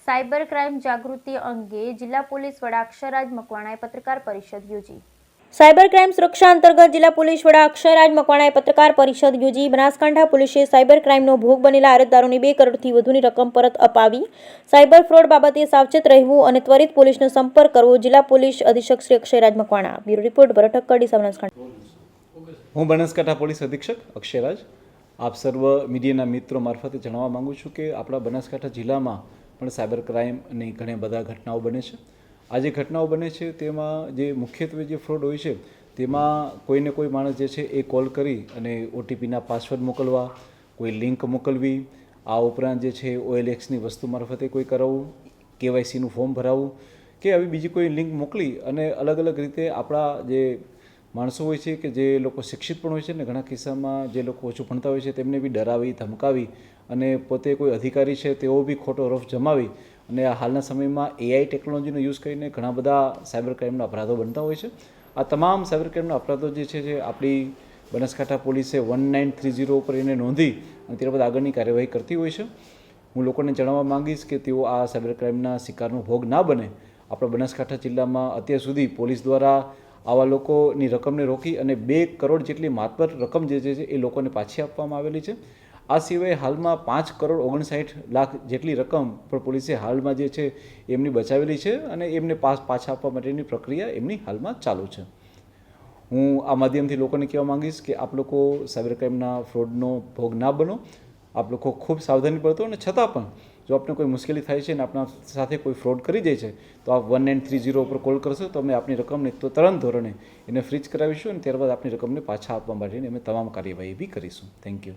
Cyber crime જાગૃતિ અંગે જિલ્લા police વડા અક્ષયરાજ મકવાણાએ પત્રકાર પરિષદ યોજી. સાયબર ક્રાઇમ સુરક્ષા અંતર્ગત જિલ્લા પોલીસ વડા અક્ષયરાજ મકવાણાએ પત્રકાર પરિષદ યોજી. બનાસકાંઠા પોલીસે સાયબર ક્રાઇમનો ભોગ બનેલા અરજદારોને 2 કરોડથી વધુની રકમ પરત અપાવી. સાયબર ફ્રોડ બાબતે સાવચેત રહેવું અને ત્વરિત પોલીસનો સંપર્ક કરવો. જિલ્લા પોલીસ અધિક્ષક શ્રી અક્ષયરાજ મકવાણા. બ્યુરો રિપોર્ટ ભરત ઠક્કર, બનાસકાંઠા. હું બનાસકાંઠા પોલીસ અધિક્ષક અક્ષયરાજ આપ સર્વ મીડિયાના મિત્રો મારફતે જણાવવા માગું છું કે આપણા બનાસકાંઠા જિલ્લામાં પણ સાયબર ક્રાઇમની ઘણી બધા ઘટનાઓ બને છે. આ જે ઘટનાઓ બને છે તેમાં જે મુખ્યત્વે જે ફ્રોડ હોય છે તેમાં કોઈને કોઈ માણસ જે છે એ કોલ કરી અને OTPના પાસવર્ડ મોકલવા, કોઈ લિંક મોકલવી, આ ઉપરાંત જે છે OLXની વસ્તુ મારફતે કોઈ કરાવવું, KYCનું ફોર્મ ભરાવવું કે આવી બીજી કોઈ લિંક મોકલી અને અલગ અલગ રીતે આપણા જે માણસો હોય છે કે જે લોકો શિક્ષિત પણ હોય છે ને ઘણા કિસ્સામાં જે લોકો ઓછું ભણતા હોય છે તેમને બી ડરાવી, ધમકાવી અને પોતે કોઈ અધિકારી છે તેઓ બી ખોટો રફ જમાવી અને હાલના સમયમાં AI ટેકનોલોજીનો યુઝ કરીને ઘણા બધા સાયબર ક્રાઇમના અપરાધો બનતા હોય છે. આ તમામ સાયબર ક્રાઇમના અપરાધો જે છે જે આપણી બનાસકાંઠા પોલીસે 1930 ઉપર એને નોંધી અને ત્યારબાદ આગળની કાર્યવાહી કરતી હોય છે. હું લોકોને જણાવવા માંગીશ કે તેઓ આ સાયબર ક્રાઇમના શિકારનો ભોગ ના બને. આપણા બનાસકાંઠા જિલ્લામાં અત્યાર સુધી પોલીસ દ્વારા આવા લોકોની રકમને રોકી અને 2 કરોડ જેટલી માતબર રકમ જે છે એ લોકોને પાછી આપવામાં આવેલી છે. આ સિવાય હાલમાં 5 કરોડ 59 લાખ જેટલી રકમ પણ પોલીસે હાલમાં જે છે એમની બચાવેલી છે અને એમને પાછા આપવા માટેની પ્રક્રિયા એમની હાલમાં ચાલુ છે. હું આ માધ્યમથી લોકોને કહેવા માંગીશ કે આપ લોકો સાયબર ક્રાઇમના ફ્રોડનો ભોગ ના બનો. આપ લોકો ખૂબ સાવધાની બરતો અને છતાં પણ જો આપને કોઈ મુશ્કેલી થાય છે અને આપણા સાથે કોઈ ફ્રોડ કરી જાય છે તો આપ 1930 ઉપર કોલ કરશો તો અમે આપની રકમને તો તરત ધોરણે એને ફ્રીજ કરાવીશું અને ત્યારબાદ આપની રકમને પાછા આપવા માટેની અમે તમામ કાર્યવાહી બી કરીશું. Thank you.